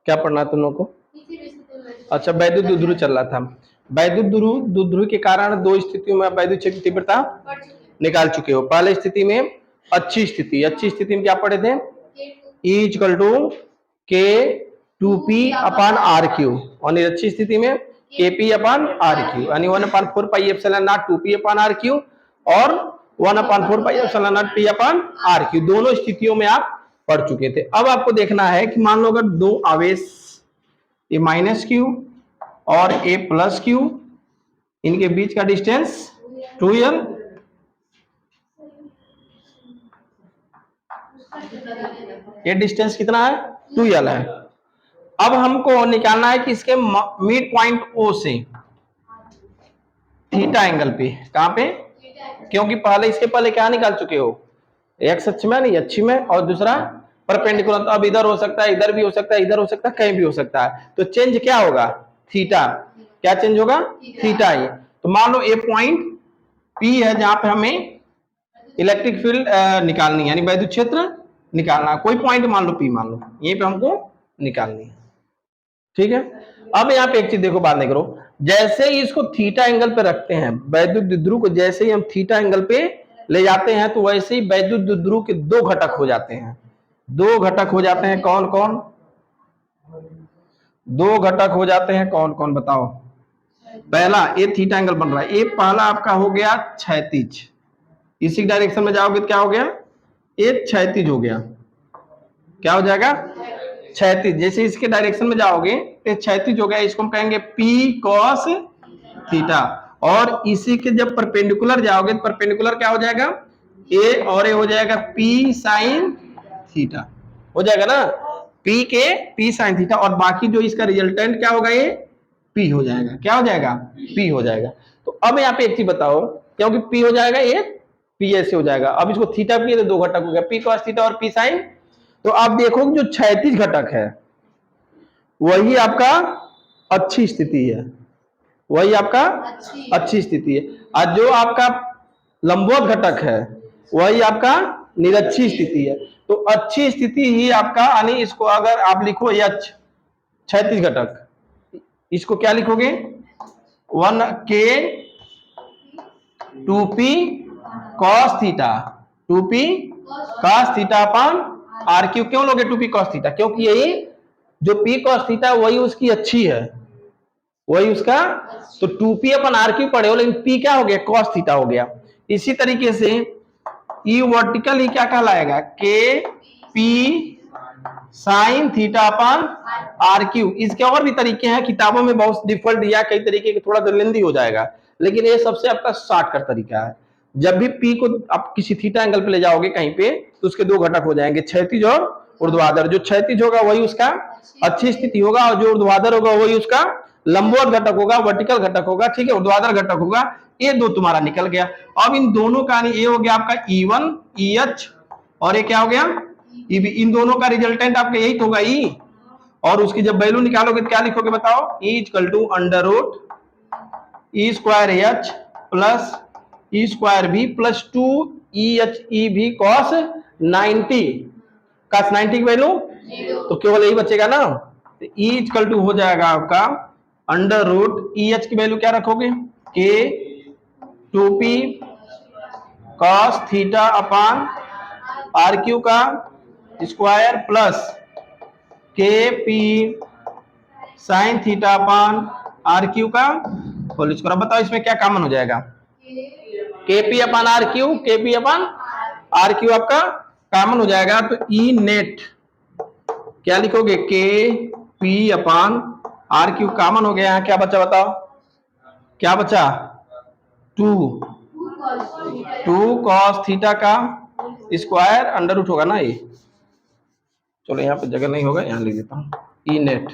क्या पढ़ना है तुम लोग को? अच्छा, वैद्युत द्विध्रुव चल रहा था। वैद्युत द्विध्रुव के कारण दो स्थितियों में वैद्युत क्षेत्र की तीव्रता निकाल चुके हो। पहले स्थिति में अच्छी स्थिति में क्या पढ़े थे? E इक्वल टू के 2p अपॉन आर क्यू, और अच्छी स्थिति में kp अपॉन आर क्यू, यानी 1/4 pi epsilon naught 2p upon R Q और 1/4 pi epsilon naught p upon R Q, दोनों स्थितियों में आप पढ़ चुके थे। अब आपको देखना है कि मान लो अगर दो आवेश ए माइनस क्यू और ए प्लस क्यू, इनके बीच का डिस्टेंस 2l, ये डिस्टेंस कितना है? 2l है। अब हमको निकालना है कि इसके मिड पॉइंट ओ से थीटा एंगल पे, कहां पे? क्योंकि पहले इसके पहले क्या निकाल चुके हो? एक्स अक्ष में नहीं, अच्छी में, और दूसरा परपेंडिकुलर। तो अब इधर हो सकता है, इधर भी हो सकता है, इधर हो सकता है, कहीं भी हो सकता है। तो चेंज क्या होगा? थीटा। क्या चेंज होगा? थीटा ही। तो मान लो ए पॉइंट पी है जहां पे हमें इलेक्ट्रिक फील्ड निकालनी है, यानी वैद्युत क्षेत्र निकालना। कोई पॉइंट मान लो पी, मान लो यहीं पे हमको निकालनी है, ठीक है। अब यहाँ पे एक चीज देखो, बात नहीं करो, जैसे ही इसको थीटा एंगल पे रखते हैं, वैद्युत द्विध्रुव को जैसे ही हम थीटा एंगल पे ले जाते हैं, तो वैसे ही वैद्युत द्विध्रुव के दो घटक हो जाते हैं। दो घटक हो जाते हैं, कौन कौन? दो घटक हो जाते हैं, कौन कौन बताओ? पहला, ये थीटा एंगल बन रहा है, ये पहला आपका हो गया क्षैतिज, इसी डायरेक्शन में जाओगे तो क्या हो गया? ये क्षैतिज हो गया। क्या हो जाएगा? क्षैतिज। जैसे इसके डायरेक्शन में जाओगे तो क्षैतिज हो गया, इसको हम कहेंगे पी कॉस थीटा। और इसी के जब परपेंडिकुलर जाओगे तो परपेंडिकुलर क्या हो जाएगा? ए, और ए हो जाएगा पी साइन थीटा, हो जाएगा ना, पी के पी साइन थीटा। और बाकी जो इसका रिजल्टेंट क्या होगा? ये पी हो जाएगा। क्या हो जाएगा? पी हो जाएगा। तो अब यहाँ पे एक चीज बताओ, क्योंकि पी हो जाएगा, ये पी ऐसे हो जाएगा। अब इसको थीटा पी तो दो घटक हो गया, पी कॉस थीटा और पी साइन। तो आप देखो जो क्षैतिज घटक है वही आपका अच्छी स्थिति है, वही आपका अच्छी स्थिति है, और जो आपका लंबवत घटक है वही आपका निरक्षी स्थिति है। तो अच्छी स्थिति ही आपका, यानी इसको अगर आप लिखो यक्ष क्षैतिज घटक, इसको क्या लिखोगे? 1k 2p cos theta, 2p cos theta upon R Q. क्यों लोगे 2p cos थीटा? क्योंकि यही जो p cos थीटा वही उसकी अच्छी है, वही उसका। तो 2p अपन आर क्यू पढ़े हो, लेकिन p क्या हो गया? cos थीटा हो गया। इसी तरीके से e वर्टिकल ही क्या कहलाएगा? k p sine theta upon R Q. इसके और भी तरीके हैं, किताबों में बहुत डिफॉल्ट दिया कई तरीके के, थोड़ा लेंदी हो जाएगा, लेकिन ये सबसे आपका शॉर्टकट तरीका है। जब भी p को आप किसी थीटा एंगल पे ले जाओगे कहीं पे, तो उसके दो घटक हो जाएंगे, क्षैतिज और ऊर्ध्वाधर। जो क्षैतिज होगा वही उसका अच्छी स्थिति होगा, और जो ऊर्ध्वाधर होगा वही उसका लंबवत घटक होगा, वर्टिकल घटक होगा, ठीक है, ऊर्ध्वाधर घटक होगा। ये दो तुम्हारा निकल गया। अब इन दोनों का, ये हो गया आपका E1 EH, और ये क्या हो गया? EB। इन दोनों का रिजल्टेंट आपका यही तो होगा E, और उसकी जब वैल्यू निकालोगे तो क्या लिखोगे बताओ? E equal to under root E square H plus E square B plus 2 EH EB cos 90। cos 90 की वैल्यू तो केवल यही बचेगा ना, तो E इक्वल टू हो जाएगा आपका अंडर रूट EH की वैल्यू क्या रखोगे? K 2p cos theta upon R Q का square plus K P sine theta upon R Q का होल स्क्वायर। बताओ इसमें क्या कॉमन हो जाएगा? K P upon R Q, K P upon R Q आपका कॉमन हो जाएगा। तो ई नेट क्या लिखोगे? K P upon R Q common हो गया। यहाँ क्या बचा बताओ? क्या बचा? 2 कॉस थीटा का स्क्वायर अंडर रूट होगा ना ये। चलो यहाँ पे जगह नहीं होगा, यहाँ लिख देता हूँ। ई नेट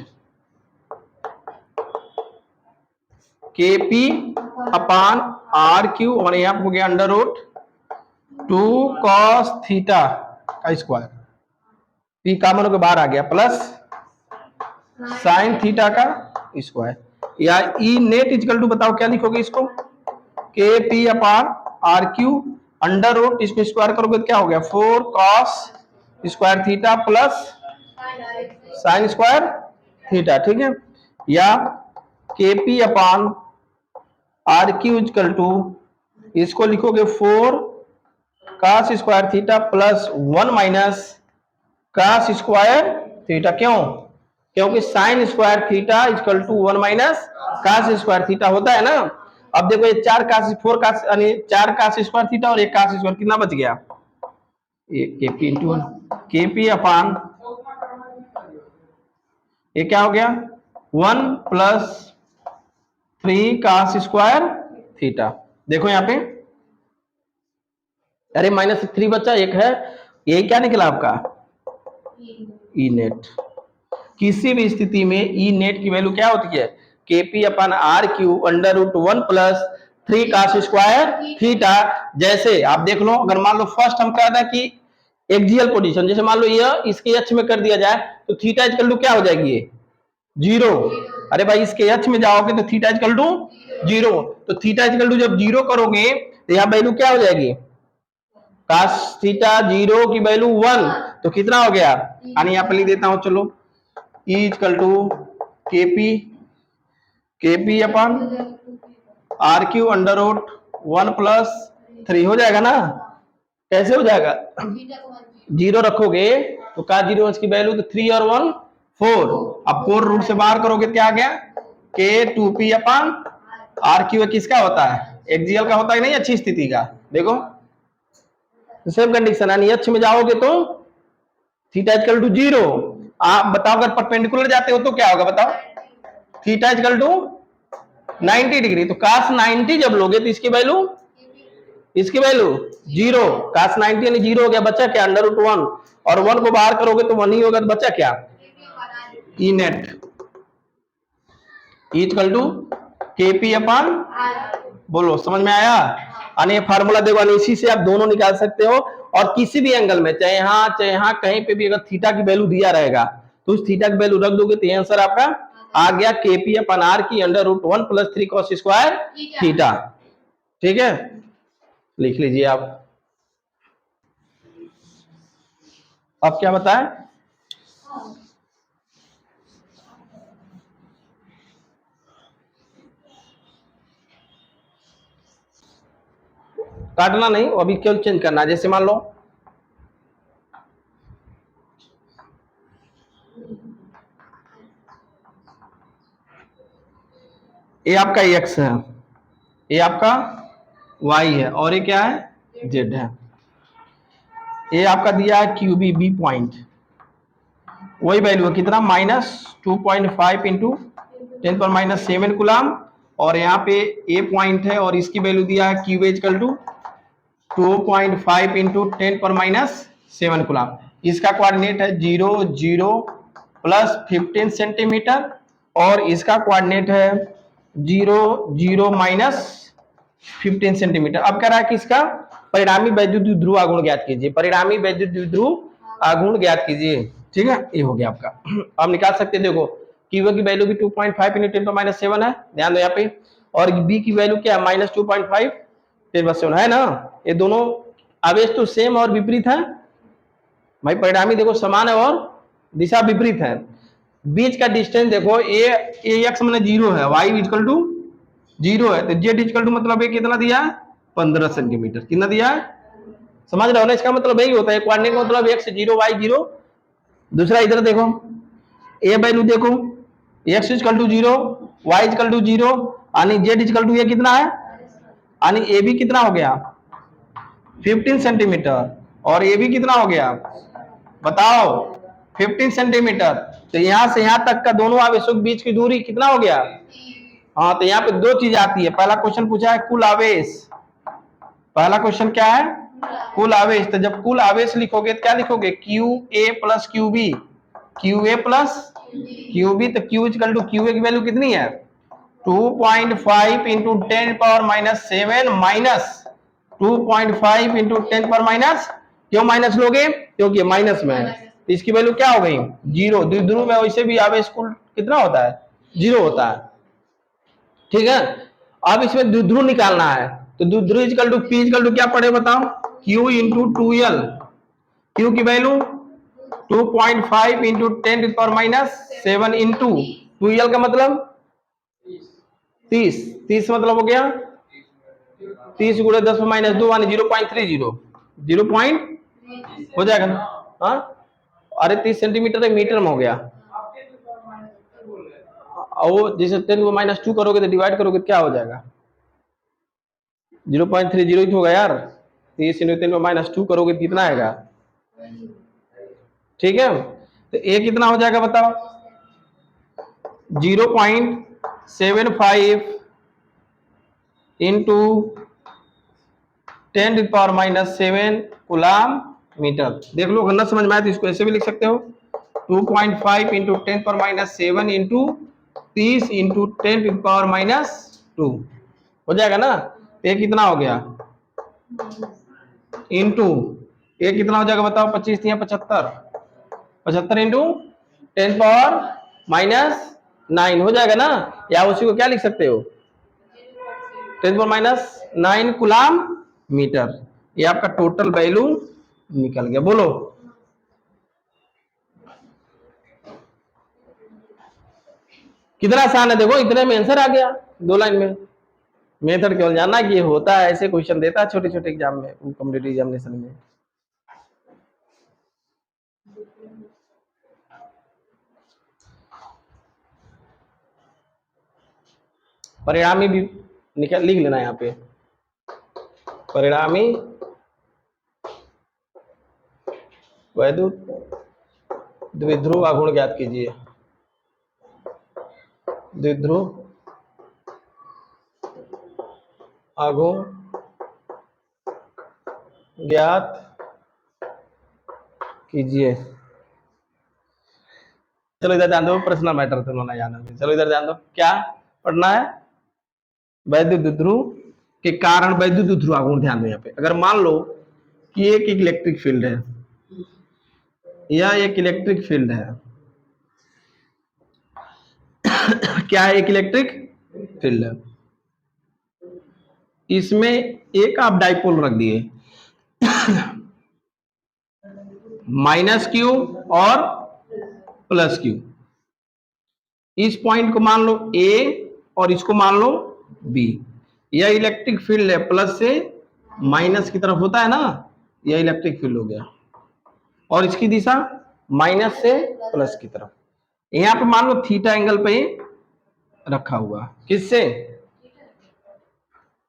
के पी अपान आर क्यू, और यहाँ पे हो गया अंडर रूट 2 कॉस थीटा का स्क्वायर, पी कॉमन होकर बाहर आ गया, प्लस साइन थीटा का स्क्वायर। या ई नेट इक्वल टू बताओ क्या लिखोगे इसको? K P upon R Q under root, इसको स्क्वायर करोगे तो क्या हो गया? 4 cos square theta plus sine square theta, ठीक है। या K P upon R Q equal to, इसको लिखोगे 4 cos square theta plus 1 minus cos square theta. क्यों? क्योंकि sine square theta equal to 1 minus cos square theta होता है ना। अब देखो ये 4 cos 4 cos यानी 4 cos स्क्वायर थीटा और 1 cos स्क्वायर, कितना बच गया? ये केपी इंटू केपी अपान, ये क्या हो गया? 1 प्लस 3 cos स्क्वायर थीटा। देखो यहाँ पे, अरे माइनस 3 बच्चा, एक है, ये क्या निकला आपका? E net. किसी भी स्थिति में ई नेट की वैल्यू क्या होती है? KP upon R Q under root 1 plus 3 cos square theta. जैसे आप देख लो, अगर मान लो फर्स्ट हम कहते हैं कि एक्सियल पोजीशन, जैसे मान लो ये इसके एच में कर दिया जाए तो थीटा इक्वल टू क्या हो जाएगी? ये 0। अरे भाई इसके एच में जाओगे तो थीटा इक्वल टू 0, तो थीटा इक्वल टू जब 0 करोगे तो यहाँ वैल्यू क्या हो जाएगी? cos थीटा 0 की वैल्यू 1, तो कितना हो गया? यानी यहाँ पे लिख देता हूं, चलो E equal to KP, KP upon R Q under root 1 plus 3 हो जाएगा ना? कैसे हो जाएगा? 0 रखोगे तो का 0 की वैल्यू तो 3 और 1 4, अब 4 रूट से बाहर करोगे तो क्या आ गया? के 2p अपन आर क्यू किसका होता है? एक्सियल का होता है नहीं, अच्छी स्थिति का। देखो सेम कंडीशन, यानी एच में जाओगे तो थीटा इक्वल टू 0। आप बताओ अगर परपेंडिकुलर जाते हो तो क्या होगा बताओ? थीटा इक्वल टू 90 डिग्री, तो cos 90 जब लोगे तो इसकी वैल्यू 0। cos 90 यानी 0 हो गया, बचा क्या? अंडर रूट 1, और 1 को बाहर करोगे तो 1 ही होगा, तो बचा क्या? E net equal to KP अपन, बोलो समझ में आया? यानी फार्मूला देखो, इसी से आप दोनों निकाल सकते हो, और किसी भी एंगल में, चाहे यहाँ कहीं पे भी अगर थीटा की वैल्यू दिया रहेगा तो उस थीटा की वैल्यू रख दोगे तो आंसर आपका आ गया केपी अपन आर की under root 1 plus 3 cos square theta. ठीक है, लिख लीजिए आप। अब क्या बताएं? काटना नहीं, अभी क्यों चेंज करना है? जैसे मान लो ये आपका x है, ये आपका y है, और ये क्या है? z है। ये आपका दिया है क्यूबी बी पॉइंट, वही वैल्यू है कितना? -2.5 इंटू 10⁻⁷ कूलम, और यहाँ पे ए पॉइंट है और इसकी वैल्यू दिया है cube equal to 2.5 into 10⁻⁷ coulomb. इसका कोऑर्डिनेट है 0 0 प्लस 15 सेंटीमीटर, और इसका कोऑर्डिनेट है 0 0 माइनस 15 सेंटीमीटर। अब कह रहा है कि इसका परिणामी वैद्युत ध्रुव आघूर्ण ज्ञात कीजिए, परिणामी वैद्युत ध्रुव आघूर्ण ज्ञात कीजिए। ठीक है, ये हो गया आपका। आप निकाल सकते हैं, देखो क्यू की वैल्यू भी 2.5 इंटू 10⁻⁷ है, ध्यान दो यहाँ पे, और बी की वैल्यू क्या है? -2.5 10⁻⁷ है ना। ये दोनों आवेश तो सेम और विपरीत है भाई, परिणामी देखो समान है और दिशा विपरीत है। बीच का डिस्टेंस देखो, ए एक्स मैंने 0 है, वाई इक्वल टू 0 है, तो जेड इक्वल टू मतलब ये कितना दिया है? 15 सेंटीमीटर। कितना दिया है? समझ रहे हो ना? इसका मतलब यही होता है, कोऑर्डिनेट का मतलब x 0 y 0। दूसरा इधर देखो, ए वैल्यू देखो, x equal to 0 y equal to 0, यानी z इक्वल टू ये कितना है? यानी ए भी कितना हो गया? 15 सेंटीमीटर, और ये भी कितना हो गया बताओ? 15 सेंटीमीटर। तो यहां से यहां तक का दोनों आवेशों के बीच की दूरी कितना हो गया? हाँ, तो यहाँ पे दो चीज आती है। पहला क्वेश्चन पूछा है कुल आवेश, पहला क्वेश्चन क्या है? कुल आवेश। तो जब कुल आवेश लिखोगे तो क्या लिखोगे? Q A plus Q B, Q A plus Q B. तो Q equal to Q A की वैल्यू कितनी है? 2.5 इंटू 10⁻⁷ माइनस 2.5 इंटू 10⁻⁻, क्यों माइनस लोगे? क्योंकि माइनस में है, तो इसकी वैल्यू क्या हो गई? 0। द्विध्रुव में वैसे भी आवेश कुल कितना होता है? 0 होता है। ठीक है, अब इसमें द्विध्रुव निकालना है, तो द्विध्रुव equal to P equal to क्या पड़े बताओ? Q into 2L। क्यू की वैल्यू 2.5 इंटू 10⁻⁻7 इंटू 2l का मतलब 30, 30 मतलब हो गया 30 गुणे 10⁻2 यानी 0.30, 0. हो जाएगा ना। हाँ अरे 30 सेंटीमीटर है, मीटर में हो गया। और वो जैसे 10⁻2 करोगे तो डिवाइड करोगे क्या हो जाएगा, 0.30 ही तो होगा यार। 30 इंटू 10⁻2 करोगे तो कितना आएगा, ठीक है। तो ए कितना हो जाएगा बताओ, 0.75 इंटू 10⁻7 कूलाम मीटर। देख लो अगर न समझ में आए तो इसको ऐसे भी लिख सकते हो, 2.5 इंटू 10⁻7 इंटू 30 इंटू 10⁻2 हो जाएगा ना। ये कितना हो गया इंटू ये कितना हो जाएगा बताओ, 25 या 75, 75 इंटू 10⁻9 हो जाएगा ना। या उसी को क्या लिख सकते हो, 10⁻9 कूलाम मीटर। ये आपका टोटल वैल्यू निकल गया। बोलो कितना आसान है, देखो इतने में आंसर आ गया 2 लाइन में। मेथड केवल जानना कि ये होता है, ऐसे क्वेश्चन देता है छोटे छोटे एग्जाम में, कॉम्पिटिटिव एग्जामिनेशन में। परिणामी भी निकल लिख लेना यहाँ पे, परिणामी वैद्युत द्विध्रुव आघूर्ण ज्ञात कीजिए। द्विध्रुव आघूर्ण ज्ञात कीजिए। चलो इधर ध्यान दो, पर्सनल मैटर तो होना जाना। चलो इधर ध्यान दो, क्या पढ़ना है, वैद्युत द्विध्रुव के कारण वैद्युत द्विध्रुव आघूर्ण। ध्यान दो यहाँ पे, अगर मान लो कि एक इलेक्ट्रिक फील्ड है, यह एक इलेक्ट्रिक फील्ड है क्या है, एक इलेक्ट्रिक फील्ड है, इसमें एक आप डाइपोल रख दिए -q और +q। इस पॉइंट को मान लो A और इसको मान लो B। यह इलेक्ट्रिक फील्ड है, प्लस से माइनस की तरफ होता है ना, यह इलेक्ट्रिक फील्ड हो गया। और इसकी दिशा माइनस से प्लस की तरफ। यहां पे मान लो थीटा एंगल पे रखा हुआ, किससे,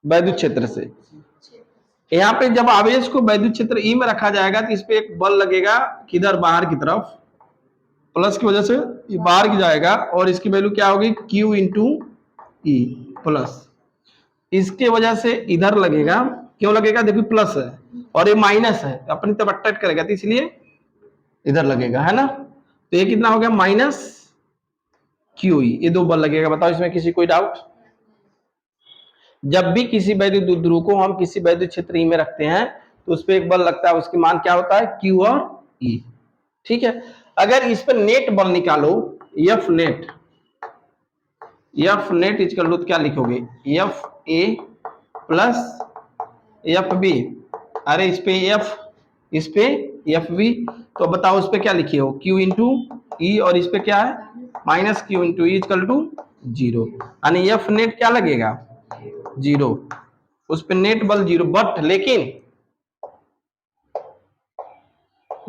वैद्युत क्षेत्र से। यहाँ पे जब आवेश को वैद्युत क्षेत्र ई में रखा जाएगा तो इस पे एक बल लगेगा, किधर, बाहर की तरफ, प्लस की वजह से ये बाहर की जाएगा और इसकी वैल्यू क्या होगी, Q इंटू ई प्लस। इसके वजह से इधर लगेगा, क्यों लगेगा, देखो प्लस है और ये माइनस है, अपनी तरफ अट्रैक्ट करेगा तो इसलिए इधर लगेगा, है ना। तो ये कितना हो गया, -QE। ये दो बल लगेगा। बताओ इसमें किसी कोई डाउट। जब भी किसी वैद्युत द्विध्रुव को हम किसी वैद्युत क्षेत्र ई में रखते हैं तो उस पर एक बल लगता है, उसकी मान क्या होता है, Q और E, ठीक है। अगर इस पर नेट बल निकालो, F net, F net equal to क्या लिखोगे, FA प्लस FB। अरे इस पे F, इस पे FB, तो बताओ उस पे क्या लिखे हो, Q इंटू E और इस पे क्या है, -Q into E equal to 0। यानी F नेट क्या लगेगा, 0, उस पे नेट बल 0। बट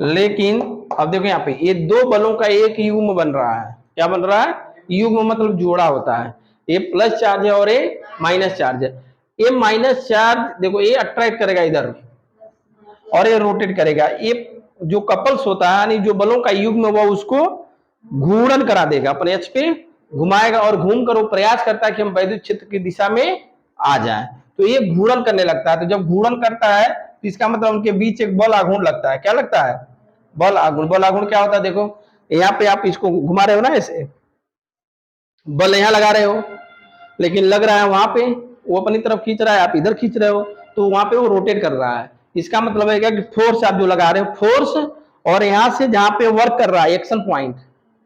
लेकिन अब देखो यहाँ पे ये दो बलों का एक युग्म बन रहा है। क्या बन रहा है, युग्म मतलब जोड़ा होता है। ये प्लस चार्ज है और ये माइनस चार्ज है। ये माइनस चार्ज देखो ये अट्रैक्ट करेगा इधर और ये रोटेट करेगा। ये जो कपल्स होता है यानी जो बलों का युग्म है वो उसको घूर्णन करा देगा, अपने एच पे घुमाएगा और घूम कर वो प्रयास करता है कि हम वैद्युत क्षेत्र की दिशा में आ जाएं। तो ये घूर्णन करने लगता है। तो जब घूर्णन करता है तो इसका मतलब उनके बीच एक बल आघूर्ण लगता है। क्या लगता है, बल आघूर्ण। बल आघूर्ण क्या होता है, देखो यहाँ पे आप इसको घुमा रहे हो ना, ऐसे बल यहाँ लगा रहे हो लेकिन लग रहा है वहां पे, वो अपनी तरफ खींच रहा है, आप इधर खींच रहे हो, तो वहां पे वो रोटेट कर रहा है। इसका मतलब है कि फोर्स आप जो लगा रहे हो, फोर्स, और यहाँ से जहां पे वर्क कर रहा है एक्शन पॉइंट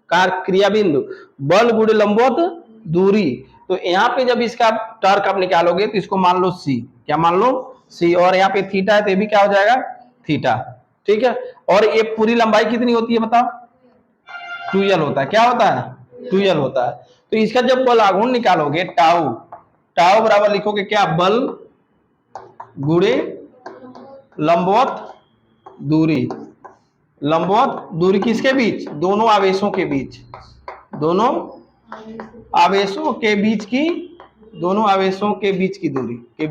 का क्रिया बिंदु, बल गुणे लंबवत दूरी। तो यहाँ पे जब इसका टॉर्क आप निकालोगे तो इसको मान लो C। क्या मान लो C, और यहाँ पे थीटा है तो ये भी क्या हो जाएगा, थीटा। ठीक है। और ये पूरी लंबाई कितनी होती है बताओ? 2l होता है। क्या होता है? 2l होता है। तो इसका जब बल आघूर्ण निकालोगे टाउ, टाउ बराबर लिखोगे क्या? बल गुणे लंबवत दूरी। लंबवत दूरी किसके बीच? दोनों आवेशों के बीच। दोनों आवेशों के बीच की, दोनों आवेशों के बीच की दूरी, के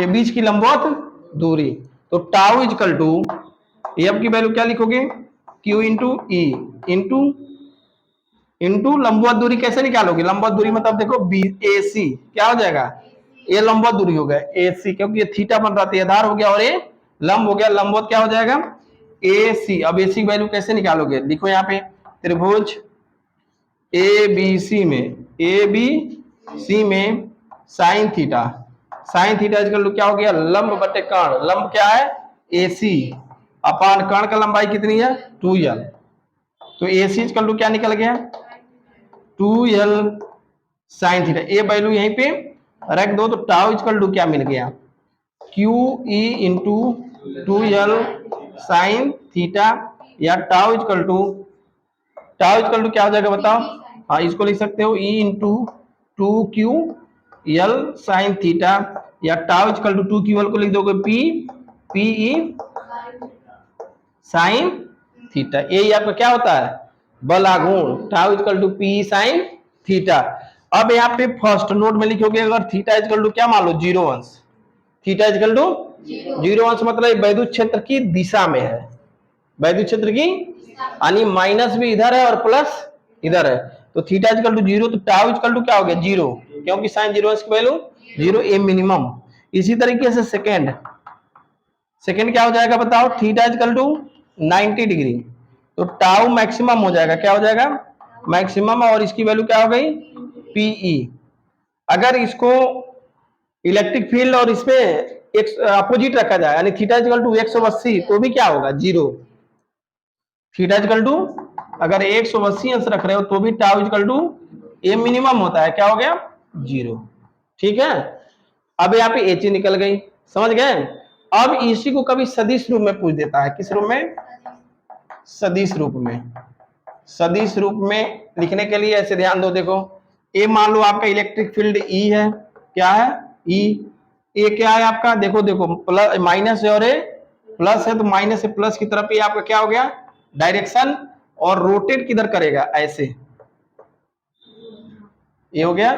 बीच की लंबवत दूरी। तो टाउ इजकल टू, एफ की वैल्यू क्या लिखोगे? Q into E into into लंबवत दूरी। कैसे निकालोगे लंबवत दूरी? मतलब देखो बी ए सी क्या हो जाएगा? ये लंबवत दूरी हो गया ए सी, क्योंकि ये थीटा बन रहा था, ये आधार हो गया और ये लंब हो गया। लंबवत क्या हो जाएगा? ए सी। अब ए सी की वैल्यू कैसे निकालोगे? लिखो यहाँ पे त्रिभुज ए बी सी में, ए बी सी में sine theta, sine theta equal to क्या हो गया? लंब बटे कर्ण। लंब क्या है? ए सी अपान कर्ण का लंबाई कितनी है? 2l। तो ए सी इजकल टू क्या निकल गया? 2l sine theta. ए वैल्यू यहीं पे रख दो तो टाउ इजकल टू क्या मिल गया? Q E into 2l sine theta, या टाउ इजकल टू क्या हो जाएगा बताओ? हाँ, इसको लिख सकते हो E into 2ql sine theta, या टाउ इजकल टू 2ql को लिख दोगे पी ई साइन थीटा। ये आपका क्या होता है? बल आघूर्ण। Tau equal to P sine theta. अब यहाँ पे फर्स्ट नोट में लिखोगे अगर थीटा इजकल टू क्या मान लो? 0 अंश। थीटा इजकल टू 0 अंश मतलब वैद्युत क्षेत्र की दिशा में है, वैद्युत क्षेत्र की, यानी माइनस भी इधर है और प्लस इधर है। तो थीटा इजकल टू 0, तो टाउ इजकल टू क्या हो गया? 0, क्योंकि साइन 0 अंश की वैल्यू 0, ए मिनिमम। इसी तरीके से सेकेंड, सेकेंड क्या हो जाएगा बताओ? थीटा इजकल टू 90 डिग्री, तो टाउ मैक्सिमम हो जाएगा। क्या हो जाएगा? मैक्सिमम। और इसकी वैल्यू क्या हो गई? पीई। अगर इसको इलेक्ट्रिक फील्ड और इसमें एक अपोजिट रखा जाए, यानी थीटा इजकल टू 180, तो भी क्या होगा? 0। थीटा इजकल टू अगर 180 अंश रख रहे हो तो भी tau equal to a minimum होता है। क्या हो गया? 0। ठीक है। अब यहाँ पे एच निकल गई, समझ गए? अब इसी को कभी सदिश रूप में पूछ देता है। किस रूप में? सदिश रूप में। सदिश रूप में लिखने के लिए ऐसे ध्यान दो, देखो ए मान लो आपका इलेक्ट्रिक फील्ड ई है। क्या है? ई। ए क्या है आपका? देखो देखो प्लस माइनस है और ए प्लस है, तो माइनस से प्लस की तरफ ये आपका क्या हो गया? डायरेक्शन। और रोटेट किधर करेगा? ऐसे। ये हो गया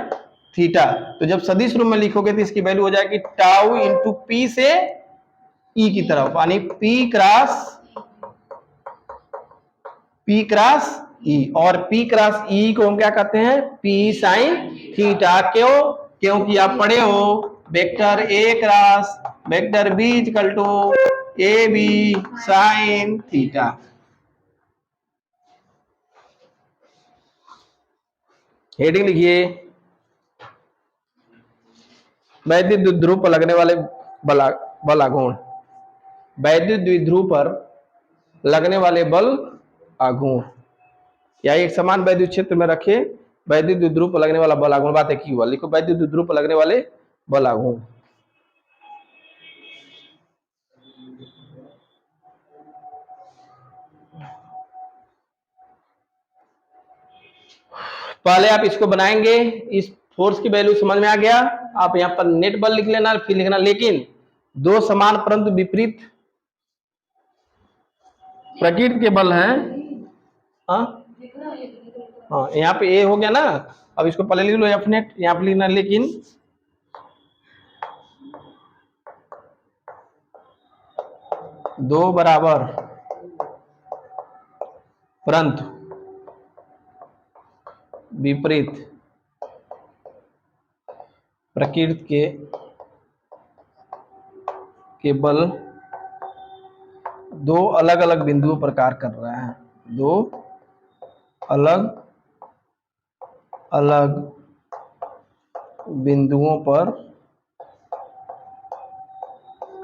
थीटा। तो जब सदिश रूप में लिखोगे तो इसकी वैल्यू हो जाएगी टाउ इंटू पी से ई की तरफ, यानी पी क्रॉस ई। और पी क्रॉस ई को हम क्या कहते हैं? P sine theta. क्यों? क्योंकि आप पढ़े हो vector A cross vector B equal to A B sine theta. Heading लिखिए, वैद्युत द्विध्रुव पर लगने वाले बल आघूर्ण। वैद्युत द्विध्रुव पर लगने वाले बल आघूर्ण, या एक समान वैद्युत क्षेत्र में रखे वैद्युत द्विध्रुव पर लगने वाला बल आघूर्ण। बात है की हुआ, लिखो वैद्युत द्विध्रुव पर लगने वाले बल आघूर्ण। पहले आप इसको बनाएंगे, इस फोर्स की वैल्यू समझ में आ गया। आप यहाँ पर नेट बल लिख लेना, फिर लिखना लेकिन दो समान परंतु विपरीत प्रकृति के बल हैं। हाँ हाँ, यहाँ पे ए हो गया ना। अब इसको पहले लिख लो एफ नेट, यहाँ पे लिखना लेकिन दो बराबर परंतु विपरीत प्रकृति के बल दो अलग अलग बिंदुओं पर कार्य कर रहे हैं। दो अलग अलग बिंदुओं पर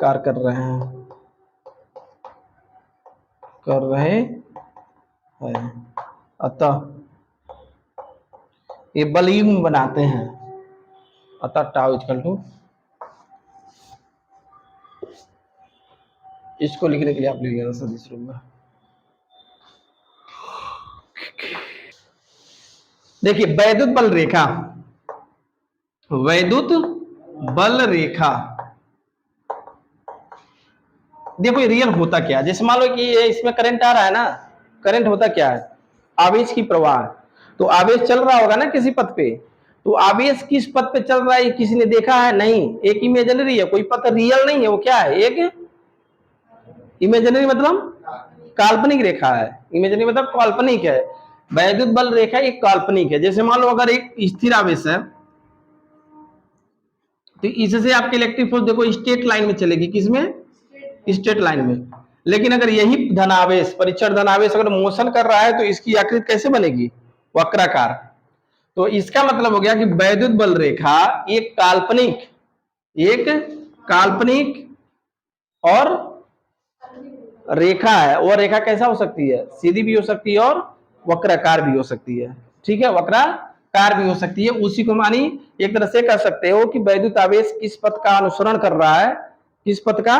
कार्य कर रहे हैं। अतः ये बलयुग्म बनाते हैं। अतः टाउ इक्वल टू इसको लिखने के लिए आप लिख लेना सदिश रूप में। देखिए वैद्युत बल रेखा, वैद्युत बल रेखा, देखो ये रियल होता क्या है। जैसे मान लो कि ये इसमें करंट आ रहा है ना, करंट होता क्या है, आवेश की प्रवाह। तो आवेश चल रहा होगा ना किसी पथ पे, तो आवेश किस पथ पे चल रहा है किसी ने देखा है? नहीं, एक इमेजिनरी है, कोई पथ रियल नहीं है, वो क्या है, एक इमेजिनरी मतलब काल्पनिक रेखा है। इमेजिनरी मतलब काल्पनिक है। वैद्युत बल रेखा एक काल्पनिक है। जैसे मान लो अगर एक स्थिर आवेश है तो इससे आपकी इलेक्ट्रिक फोर्स देखो स्ट्रेट लाइन में चलेगी, किसमें, स्ट्रेट लाइन में। लेकिन अगर यही धनावेश, परीक्षण धनावेश अगर मोशन कर रहा है तो इसकी आकृति कैसे बनेगी, वक्राकार। तो इसका मतलब हो गया कि वैद्युत बल रेखा एक काल्पनिक, एक काल्पनिक और रेखा है। और रेखा कैसा हो सकती है, सीधी भी हो सकती है और वक्राकार भी हो सकती है। ठीक है, वक्राकार भी हो सकती है। उसी को मानी एक तरह से कह सकते हो कि वैद्युत आवेश किस पथ का अनुसरण कर रहा है, किस पथ का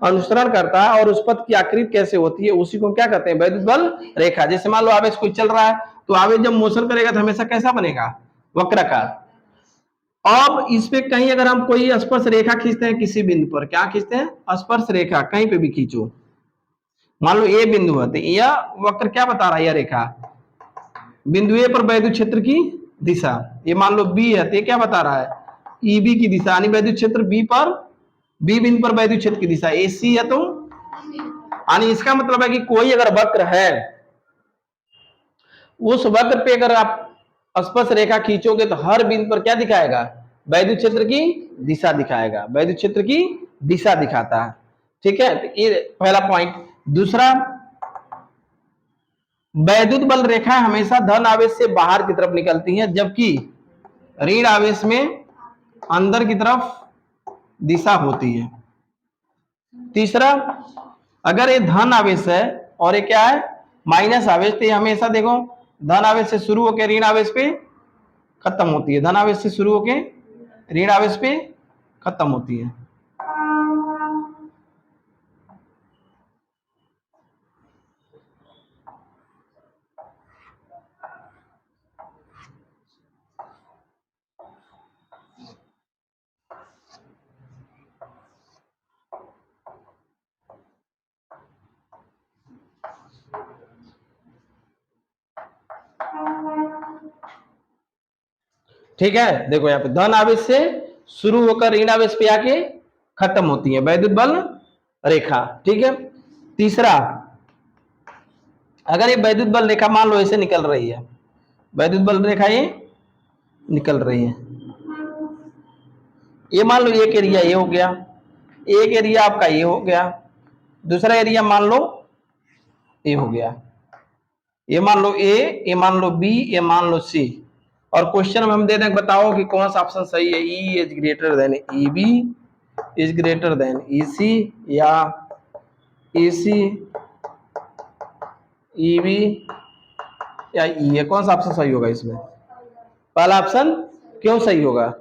अनुसरण करता है और उस पथ की आकृति कैसे होती है, उसी को क्या कहते हैं, वैद्युत बल रेखा। जैसे मान लो आवेश कोई चल रहा है तो आवेश जब मोशन करेगा तो हमेशा कैसा बनेगा, वक्राकार। अब इस पे कहीं अगर हम कोई स्पर्श रेखा खींचते हैं किसी बिंदु पर, क्या खींचते हैं, स्पर्श रेखा, कहीं पे भी खींचो। मान लो ए बिंदु है तो यह वक्र क्या बता रहा है, यह रेखा बिंदु ए पर वैद्युत क्षेत्र की दिशा। ये मान लो बी है तो ये क्या बता रहा है, ईबी की दिशा, यानी वैद्युत क्षेत्र बी पर, बी बिंदु पर वैद्युत क्षेत्र की दिशा एसी है। तो यानी इसका मतलब है कि कोई अगर वक्र है, उस वक्र पे अगर आप स्पर्श रेखा खींचोगे तो हर बिंदु पर क्या दिखाएगा, वैद्युत क्षेत्र की दिशा दिखाएगा, वैद्युत क्षेत्र की दिशा दिखाता है। ठीक है, तो ये पहला पॉइंट। दूसरा, वैद्युत बल रेखा हमेशा धन आवेश से बाहर की तरफ निकलती है, जबकि ऋण आवेश में अंदर की तरफ दिशा होती है। तीसरा, अगर ये धन आवेश है और ये क्या है, माइनस आवेश, तो ये हमेशा देखो धन आवेश से शुरू होकर ऋण आवेश पे खत्म होती है, धन आवेश से शुरू होकर ऋण आवेश पे खत्म होती है। ठीक है, देखो यहाँ पे धन आवेश से शुरू होकर ऋण आवेश पे आके खत्म होती है वैद्युत बल रेखा। ठीक है। तीसरा, अगर ये वैद्युत बल रेखा मान लो ऐसे निकल रही है, वैद्युत बल रेखा ये निकल रही है, ये मान लो एक एरिया ये हो गया, एक एरिया आपका ये हो गया, दूसरा एरिया मान लो ये हो गया, ये मान लो ए, ये मान लो बी, ये मान लो सी। और क्वेश्चन में हम दे दें, बताओ कि कौन सा ऑप्शन सही है, E is greater than E B is greater than E C, या ई सी ई बी या ई ए, कौन सा ऑप्शन सही होगा इसमें? पहला ऑप्शन क्यों सही होगा?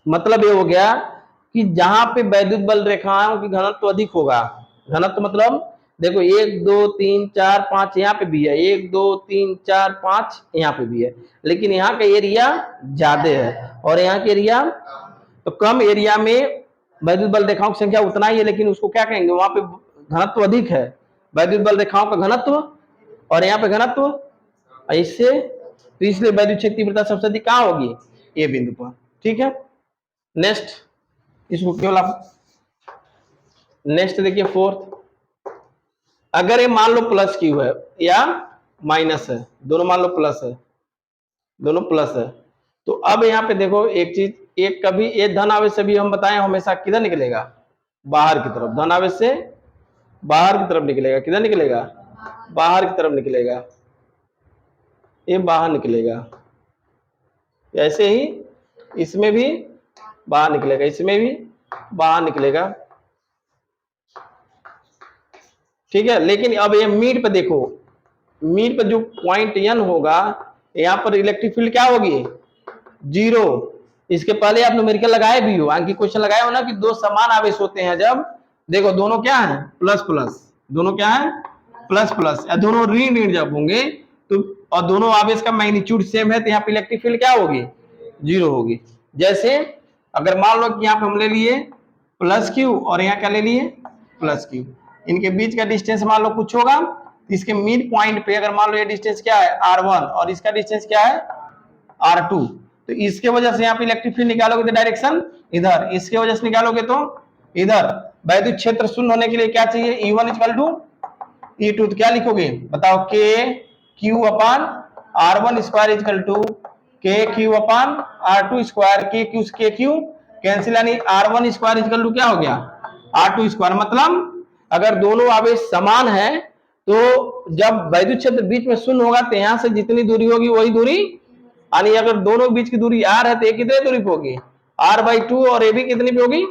मतलब ये हो गया कि जहां पे वैद्युत बल रेखाओं की घनत्व अधिक होगा, घनत्व मतलब देखो 1 2 3 4 5 यहाँ पे भी है, 1 2 3 4 5 यहाँ पे भी है, लेकिन यहाँ का एरिया ज्यादा है और यहाँ के एरिया, तो कम एरिया में वैद्युत बल रेखाओं की संख्या उतना ही है, लेकिन उसको क्या कहेंगे, वहां पे घनत्व अधिक है, वैद्युत बल रेखाओं का घनत्व और यहाँ पे घनत्व इससे, तो इसलिए वैद्युत क्षेत्र तीव्रता सबसे अधिक कहाँ होगी, ए बिंदु पर। ठीक है, नेक्स्ट, इसको केवल आप नेक्स्ट देखिए फोर्थ, अगर ये मान लो प्लस क्यू है या माइनस है, दोनों मान लो प्लस है, दोनों प्लस है, तो अब यहाँ पे देखो एक चीज, एक कभी एक धन आवेश से भी हम बताएं हमेशा किधर निकलेगा, बाहर की तरफ, धन आवेश से बाहर की तरफ निकलेगा, किधर निकलेगा, बाहर की तरफ निकलेगा, ये बाहर निकलेगा। ऐसे ही इसमें भी बाहर निकलेगा, इसमें भी बाहर निकलेगा। ठीक है, लेकिन अब ये मीट पे देखो, मीट पे जो पॉइंट एन होगा, यहाँ पर इलेक्ट्रिक फील्ड क्या होगी, जीरो, इसके पहले आप न्यूमेरिकल लगाए भी हो, आगे क्वेश्चन लगाए हो ना कि दो समान आवेश होते हैं जब, देखो दोनों क्या है प्लस प्लस, दोनों क्या है प्लस प्लस, या दोनों ऋण ऋण जब होंगे तो, और दोनों आवेश का मैग्नीट्यूड सेम है तो यहाँ पे इलेक्ट्रिक फील्ड क्या होगी, जीरो होगी। जैसे अगर मान लो कि यहाँ पे हम ले लिए प्लस क्यू और यहाँ क्या ले लिए प्लस क्यू, इनके बीच का डिस्टेंस मान लो कुछ होगा, इसके मिड पॉइंट पे अगर मान लो ये डिस्टेंस क्या है R1 और इसका डिस्टेंस क्या है R2, तो इसके वजह से यहाँ पे इलेक्ट्रिक फील्ड निकालोगे तो डायरेक्शन इधर, इसके वजह से निकालोगे तो इधर। वैद्युत क्षेत्र शून्य होने के लिए क्या चाहिए, E1 इक्वल टू E2, तो क्या लिखोगे बताओ, K Q upon R1 square equal to K Q upon R2 square, K Q cancel, यानी R1 स्क्वायर इक्वल टू क्या हो गया R2 स्क्वायर। मतलब अगर दोनों आवेश समान है तो जब वैद्युत क्षेत्र बीच में शून्य होगा तो यहां से जितनी दूरी होगी वही दूरी, यानी अगर दोनों बीच की दूरी r है तो ये कितनी दूरी पे होगी r/2 और ये भी कितनी पे होगी,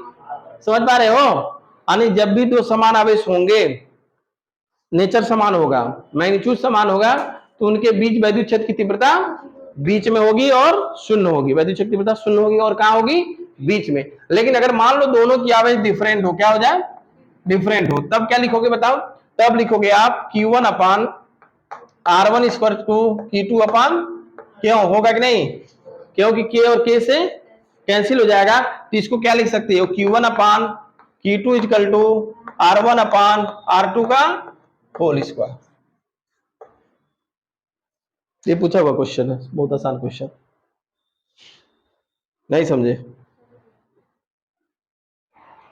समझ पा रहे हो। यानी जब भी दो समान आवेश होंगे, नेचर समान होगा, मैग्नीट्यूड समान होगा, तो उनके बीच वैद्युत क्षेत्र की तीव्रता बीच में होगी और शून्य होगी, वैद्युत क्षेत्र की तीव्रता शून्य होगी और कहां होगी बीच में। लेकिन अगर मान लो दोनों की आवेश डिफरेंट हो, क्या हो जाए डिफरेंट हो, तब क्या लिखोगे बताओ, तब लिखोगे आप Q1 upon R1 square to Q2 अपान, क्यों होगा कि नहीं, क्योंकि K और K से कैंसिल हो जाएगा, तो इसको क्या लिख सकते हो Q1 upon Q2 equal to R1 upon R2 का होल स्क्वायर। ये पूछा हुआ क्वेश्चन है, बहुत आसान क्वेश्चन, नहीं समझे।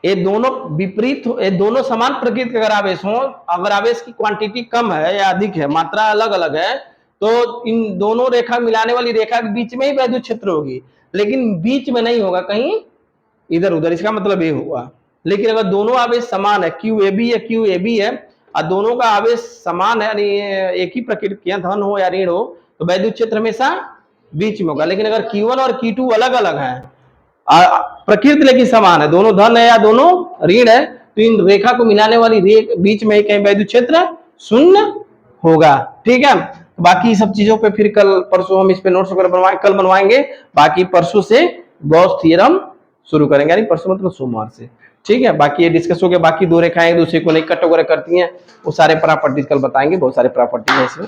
ये दोनों विपरीत, ये दोनों समान प्रकृति के अगर आवेश हो, अगर आवेश की क्वांटिटी कम है या अधिक है, मात्रा अलग अलग है, तो इन दोनों रेखा मिलाने वाली रेखा के बीच में ही वैद्युत क्षेत्र होगी, लेकिन बीच में नहीं होगा कहीं इधर उधर, इसका मतलब ये हुआ। लेकिन अगर दोनों आवेश समान है, क्यू ए बी है क्यू ए बी है, और दोनों का आवेश समान है, यानी एक ही प्रकृति के धन हो या ऋण हो, तो वैद्युत क्षेत्र हमेशा बीच में होगा। लेकिन अगर Q1 और Q2 अलग अलग है, प्रकृति लेकिन समान है, दोनों धन है या दोनों ऋण है, तो इन रेखा को मिलाने वाली बीच में कहीं वैद्युत क्षेत्र शून्य होगा। ठीक है, बाकी सब चीजों पे फिर कल परसों हम इस पे नोट्स वगैरह कल बनवाएंगे, बाकी परसों से गॉस थ्योरम शुरू करेंगे, यानी परसों मतलब सोमवार से। ठीक है, बाकी ये डिस्कस हो गया, बाकी दो रेखाएं एक दूसरे को नहीं कट वगैरह करती हैं, वो सारे प्रॉपर्टीज कल बताएंगे, बहुत सारे प्रॉपर्टी है इसमें।